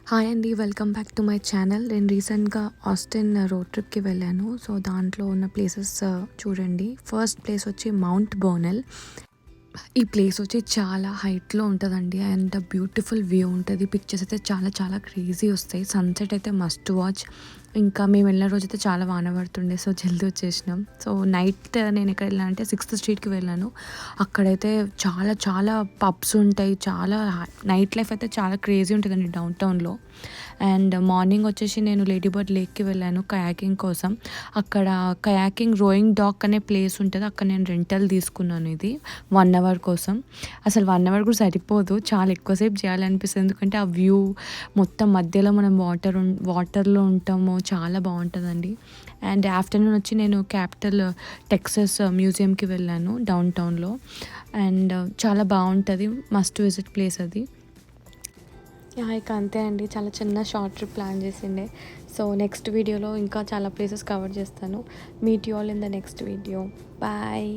Hi అండి, welcome back to my channel. నేను రీసెంట్గా ఆస్టిన్ రోడ్ ట్రిప్కి వెళ్ళాను. సో దాంట్లో ఉన్న ప్లేసెస్ చూడండి. ఫస్ట్ ప్లేస్ వచ్చి మౌంట్ బోనెల్. ఈ ప్లేస్ వచ్చి చాలా హైట్లో ఉంటుందండి అండ్ బ్యూటిఫుల్ వ్యూ ఉంటుంది. పిక్చర్స్ అయితే చాలా చాలా క్రేజీ వస్తాయి. సన్సెట్ అయితే మస్ట్ వాచ్. ఇంకా మేము వెళ్ళిన రోజు అయితే చాలా వాన పడుతుండే, సో జల్దీ వచ్చేసినాం. సో నైట్ నేను ఎక్కడ వెళ్ళాను అంటే 6th స్ట్రీట్కి వెళ్ళాను. అక్కడైతే చాలా చాలా పబ్స్ ఉంటాయి. చాలా నైట్ లైఫ్ అయితే చాలా క్రేజీ ఉంటుందండి డౌన్ టౌన్లో. అండ్ మార్నింగ్ వచ్చేసి నేను లేడీ బర్డ్ లేక్కి వెళ్ళాను కయాకింగ్ కోసం. అక్కడ కయాకింగ్ రోయింగ్ డాక్ అనే ప్లేస్ ఉంటుంది. అక్కడ నేను రెంటల్ తీసుకున్నాను. ఇది 1 అవర్ కోసం. అసలు 1 అవర్ కూడా సరిపోదు, చాలా ఎక్కువసేపు చేయాలనిపిస్తుంది. ఎందుకంటే ఆ వ్యూ మొత్తం మధ్యలో మనం వాటర్లో ఉంటాము, చాలా బాగుంటుందండి. అండ్ ఆఫ్టర్నూన్ వచ్చి నేను క్యాపిటల్ టెక్సస్ మ్యూజియంకి వెళ్ళాను డౌన్ టౌన్లో. అండ్ చాలా బాగుంటుంది, మస్ట్ విజిట్ ప్లేస్ అది. ఇక అంతే అండి, చాలా చిన్న షార్ట్ ట్రిప్ ప్లాన్ చేసిండే. సో నెక్స్ట్ వీడియోలో ఇంకా చాలా ప్లేసెస్ కవర్ చేస్తాను. Meet you all in the next video. Bye.